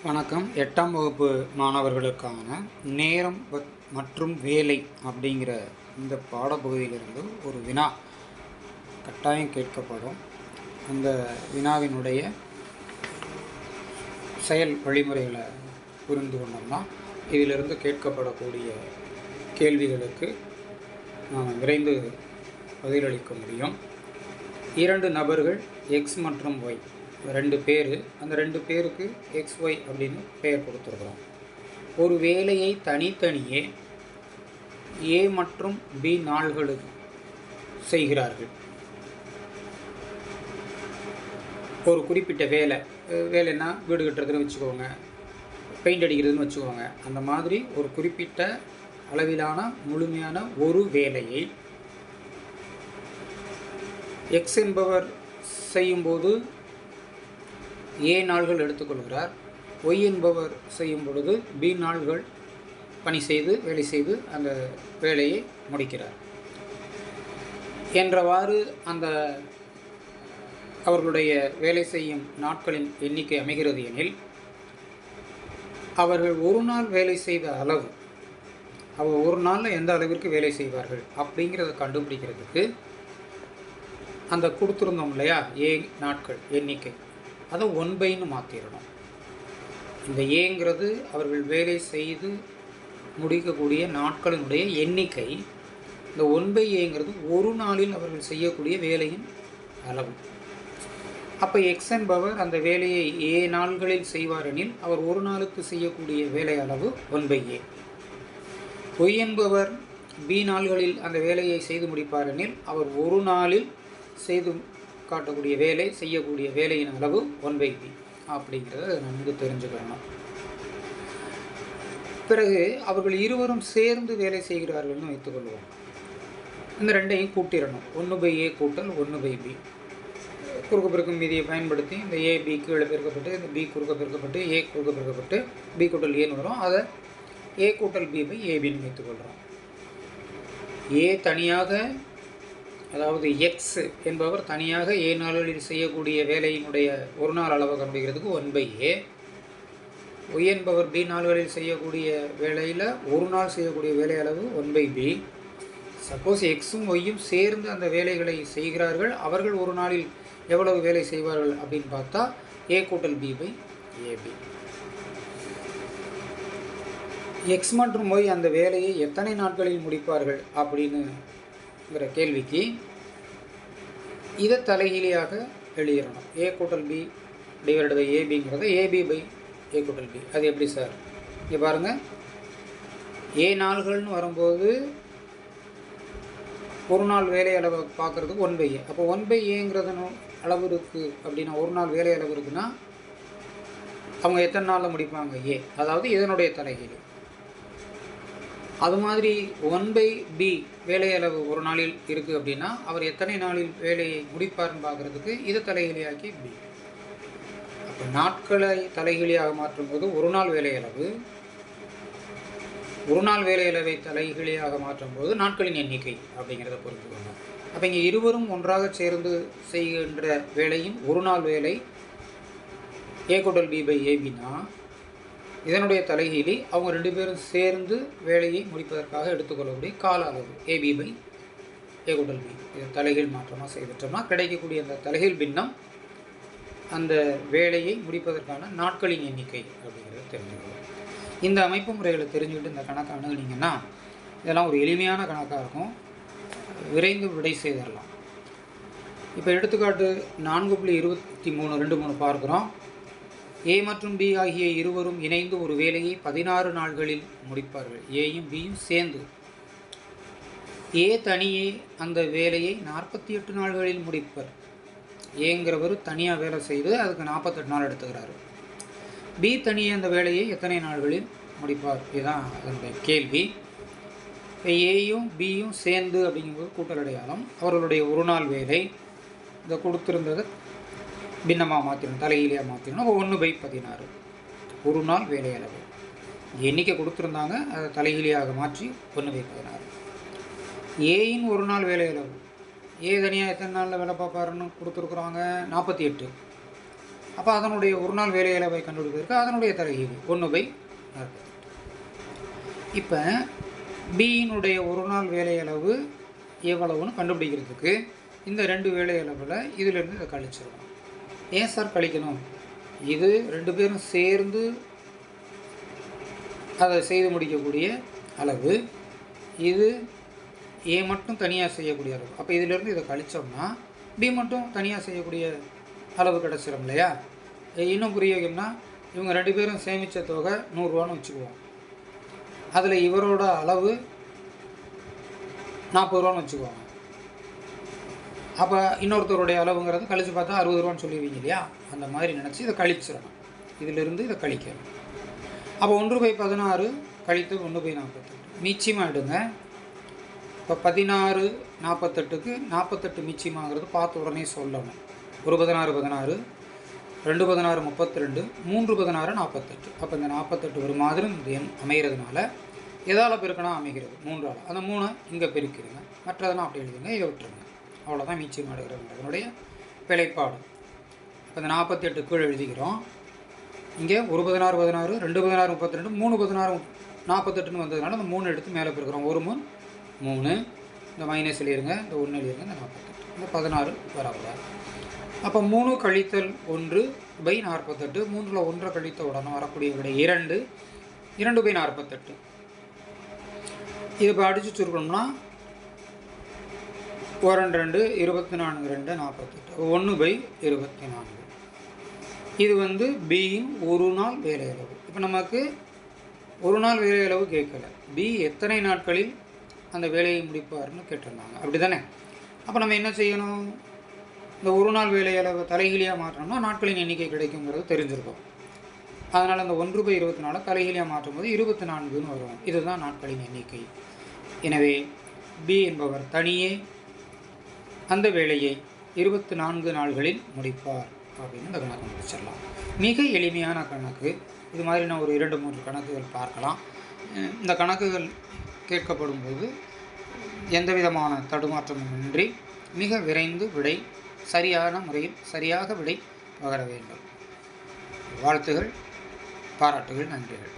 வணக்கம். 8ஆம் வகுப்பு மாணவர்களுக்கான நேரம் மற்றும் வேலை அப்படிங்கிற இந்த பாடப்பகுதியிலிருந்து ஒரு வினா கட்டாயம் கேட்கப்படும். அந்த வினாவினுடைய செயல் வழிமுறைகளை புரிந்து கொண்டோம்னா இதிலிருந்து கேட்கப்படக்கூடிய கேள்விகளுக்கு நாம் விரைந்து பதிலளிக்க முடியும். 2 நபர்கள் எக்ஸ் மற்றும் ஒய், 2 பேர், அந்த 2 பேருக்கு XY அப்படின்னு பெயர் கொடுத்துருக்குறோம். ஒரு வேலையை தனித்தனியே A மற்றும் B நாள்களுக்கு செய்கிறார்கள். ஒரு குறிப்பிட்ட வேலைன்னா வீடு கட்டுறதுன்னு வச்சுக்கோங்க, பெயிண்ட் அடிக்கிறதுன்னு வச்சுக்கோங்க. அந்த மாதிரி ஒரு குறிப்பிட்ட அளவிலான முழுமையான ஒரு வேலையை எக்ஸ் என்பவர் செய்யும்போது A நாள்கள் எடுத்துக்கொள்கிறார். ஒய் என்பவர் செய்யும் பொழுது B நாள்கள் வேலை செய்து அந்த வேலையை முடிக்கிறார் என்றவாறு அந்த அவர்களுடைய வேலை செய்யும் நாட்களின் எண்ணிக்கை அமைகிறது எனில், அவர்கள் ஒரு நாள் வேலை செய்த அளவு, அவர் ஒரு நாளில் எந்த அளவிற்கு வேலை செய்வார்கள் அப்படிங்கிறத கண்டுபிடிக்கிறதுக்கு அந்த கொடுத்துருந்தோம் இல்லையா A நாட்கள் எண்ணிக்கை, அதை 1/ன்னு மாற்றிடணும். இந்த ஏங்கிறது அவர்கள் வேலை செய்து முடிக்கக்கூடிய நாட்களினுடைய எண்ணிக்கை. இந்த 1/Aங்கிறது ஒரு நாளில் அவர்கள் செய்யக்கூடிய வேலையின் அளவு. அப்போ எக்ஸ் என்பவர் அந்த வேலையை A நாள்களில் செய்வார் எனில் அவர் ஒரு நாளுக்கு செய்யக்கூடிய வேலை அளவு 1/A. ஒய் என்பவர் B நாள்களில் அந்த வேலையை செய்து முடிப்பார் எனில் அவர் ஒரு நாளில் செய்யக்கூடிய வேலையின் அளவு 1/B அப்படிங்கிறத நன்கு தெரிஞ்சுக்கணும். பிறகு அவர்கள் இருவரும் சேர்ந்து வேலை செய்கிறார்கள்னு வைத்துக்கொள்வோம். இந்த ரெண்டையும் கூட்டிடணும். 1/A கூட்டல் 1/B. குறுக்கு பெருக்கும் விதியை பயன்படுத்தி இந்த AB கீழே பெருக்கப்பட்டு, இந்த B குறுக்க பெருக்கப்பட்டு, A குறுக்க பெருக்கப்பட்டு B கூட்டல் Aன்னு வரும். அதை A கூட்டல் B/ABன்னு வைத்துக்கொள்கிறோம். A தனியாக, அதாவது எக்ஸ் என்பவர் தனியாக A நாள்களில் செய்யக்கூடிய வேலையினுடைய ஒரு நாள் அளவை கண்டுபிடிக்கிறதுக்கு 1/A. ஒய் என்பவர் B நாள்களில் செய்யக்கூடிய வேலையில் ஒரு நாள் செய்யக்கூடிய வேலை அளவு 1/B. சப்போஸ் எக்ஸும் ஒய்யும் சேர்ந்து அந்த வேலைகளை செய்கிறார்கள், அவர்கள் ஒரு நாளில் எவ்வளவு வேலை செய்வார்கள் அப்படின்னு பார்த்தா A கூட்டல் B/AB. எக்ஸ் மற்றும் ஒய் அந்த வேலையை எத்தனை நாட்களில் முடிப்பார்கள் அப்படின்னுங்கிற கேள்விக்கு இதை தலைகீழியாக எழுதிடணும். A கூட்டல் B டிவைடட் பை ABங்கிறத AB/A கூட்டல் B. அது எப்படி சார்? இங்கே பாருங்கள், A நாள்கள்னு வரும்போது ஒரு நாள் வேலை அளவை பார்க்குறதுக்கு 1/A. அப்போ 1/Aங்கிறது அளவு இருக்குது அப்படின்னா, ஒரு நாள் வேலை அளவு இருக்குன்னா அவங்க எத்தனை நாளில் முடிப்பாங்க? A, அதாவது இதனுடைய தலைகீழ். அது மாதிரி 1/B வேலை அளவு ஒரு நாளில் இருக்குது அப்படின்னா அவர் எத்தனை நாளில் வேலையை முடிப்பார்னு பார்க்குறதுக்கு இதை தலைகீழியாக்கி B. அப்போ நாட்களை தலைகீழியாக மாற்றும்போது ஒரு நாள் வேலை அளவை தலைகீழியாக மாற்றும்போது நாட்களின் எண்ணிக்கை அப்படிங்கிறத புரிஞ்சுக்கோங்க. அப்போ இங்கே இருவரும் ஒன்றாக சேர்ந்து செய்கின்ற வேலையின் ஒரு நாள் வேலை A கூட்டல் B/ABனா இதனுடைய தலைகீழி அவங்க 2 பேரும் சேர்ந்து வேலையை முடிப்பதற்காக எடுத்துக்கொள்ளக்கூடிய கால அளவு AB/A கூட்டல் B. இதை தலைகீழ் மாற்றமாக செய்துட்டோம்னா கிடைக்கக்கூடிய அந்த தலைகீழ் பின்னம் அந்த வேலையை முடிப்பதற்கான நாட்களின் எண்ணிக்கை அப்படிங்கிறத தெரிஞ்சுக்கணும். இந்த அமைப்பு முறைகளை தெரிஞ்சுக்கிட்டு இந்த கணக்கை அணுகுனீங்கன்னா இதெல்லாம் ஒரு எளிமையான கணக்காக இருக்கும், விரைந்து விடை செய்திடலாம். இப்போ எடுத்துக்காட்டு 4.23 பார்க்குறோம். A மற்றும் B ஆகிய இருவரும் இணைந்து ஒரு வேலையை 16 நாள்களில் முடிப்பார்கள். Aயும் Bயும் சேர்ந்து. A தனியே அந்த வேலையை 48 நாள்களில் முடிப்பார். ஏங்கிறவர் தனியாக வேலை செய்து அதுக்கு 48 நாள் எடுத்துக்கிறாரு. B தனியே அந்த வேலையை எத்தனை நாள்களில் முடிப்பார்? இதுதான் அதனுடைய கேள்வி. இப்போ Aயும் Bயும் சேர்ந்து அப்படிங்கும்போது கூட்டல் அடையாளம், அவர்களுடைய ஒரு நாள் வேலை இதை கொடுத்துருந்ததை பின்னமாக மாற்றிடணும், தலைகீழியாக மாற்றிடணும். 1/16 ஒரு நாள் வேலை அளவு எண்ணிக்கை கொடுத்துருந்தாங்க, அதை தலைகீழியாக மாற்றி 1/16. ஏயின் ஒரு நாள் வேலை அளவு, ஏ தனியாக எத்தனை நாளில் வேலை பார்ப்பாருன்னு கொடுத்துருக்குறாங்க? 48. அப்போ அதனுடைய ஒரு நாள் வேலை அளவை கண்டுபிடிப்பதற்கு அதனுடைய தலைகீழ் 1/48. இப்போ பியினுடைய ஒரு நாள் வேலை அளவு எவ்வளவுன்னு கண்டுபிடிக்கிறதுக்கு இந்த 2 வேலை அளவில் இதிலிருந்து இதை கழிச்சிடணும். ஏன் சார் கழிக்கணும்? இது 2 பேரும் சேர்ந்து அதை செய்து முடிக்கக்கூடிய அளவு, இது ஏ மட்டும் தனியாக செய்யக்கூடிய அளவு. அப்போ இதிலிருந்து இதை கழித்தோம்னா பி மட்டும் தனியாக செய்யக்கூடிய அளவு கிடச்சிடும் இல்லையா? இன்னும் புரிய வைக்கணும்னா இவங்க 2 பேரும் சேமித்த தொகை 100 ரூபான்னு வச்சுக்குவோம். அதில் இவரோட அளவு 40 ரூபான்னு வச்சுக்குவாங்க. அப்போ இன்னொருத்தருடைய அளவுங்கிறது கழித்து பார்த்தா 60 ரூபான்னு சொல்லிடுவீங்க இல்லையா? அந்த மாதிரி நினச்சி இதை கழிச்சிடணும். இதிலிருந்து இதை கழிக்கணும். அப்போ 1/16 கழித்து 1/48 மீச்சியமாக எடுங்க. இப்போ 16 48க்கு 48 மீச்சியமாகிறது பார்த்து உடனே சொல்லணும். 1/16 16, 2/16 32, 3/16 48. அப்போ இந்த 48 ஒரு மாதிரி இந்த எண் அமைகிறதுனால எதால் பெருக்கினா அமைகிறது? 3ஆல். அந்த 3 இங்கே பெருக்கிடுங்க, மற்றதெல்லாம் அப்படி எழுதுங்க, இதை விட்டுருங்க. அவ்வளோதான் மீச்சியம் எடுக்கிறதுடைய பிழைப்பாடு. இப்போ இந்த 48 கீழே எழுதிக்கிறோம். இங்கே 1/16 16, 2/16 32, 3/16 48ன்னு வந்ததுனால அந்த 3 எடுத்து மேலே பெருக்கிறோம். 1 3 3, இந்த மைனஸ் எழுதிருங்க, இந்த 1 எழுதிருங்க, இந்த 48, இந்த 16 வரக்கூடாது. அப்போ 3 கழித்தல் 1/48, 3ல் 1 கழித்த உடனே வரக்கூடிய விட 2, 2/48. இது இப்போ அடித்து சுருக்கணும்னா 1 2 24 2 48, 1/24. இது வந்து பியின் ஒரு நாள் வேலை அளவு. இப்போ நமக்கு ஒரு நாள் வேலை அளவு கேட்கல, பி எத்தனை நாட்களில் அந்த வேலையை முடிப்பார்னு கேட்டிருந்தாங்க, அப்படி தானே? அப்போ நம்ம என்ன செய்யணும்? இந்த ஒரு நாள் வேலை அளவு தலைகீழியாக மாற்றணும்னா நாட்களின் எண்ணிக்கை கிடைக்குங்கிறது தெரிஞ்சிருக்கும். அதனால் அந்த 1/24 தலைகீழியாக மாற்றும் போது 24ன்னு வரும். இதுதான் நாட்களின் எண்ணிக்கை. எனவே பி என்பவர் தனியே அந்த வேலையை 24 நாள்களில் முடிப்பார் அப்படின்னு இந்த கணக்கு முடிச்சிடலாம். மிக எளிமையான கணக்கு. இது மாதிரி நான் ஒரு 2 3 கணக்குகள் பார்க்கலாம். இந்த கணக்குகள் கேட்கப்படும் போது எந்த விதமான தடுமாற்றமும் இன்றி மிக விரைந்து விடை சரியான முறையில் சரியாக விடை பகர வேண்டும். வாழ்த்துகள், பாராட்டுகள், நன்றிகள்.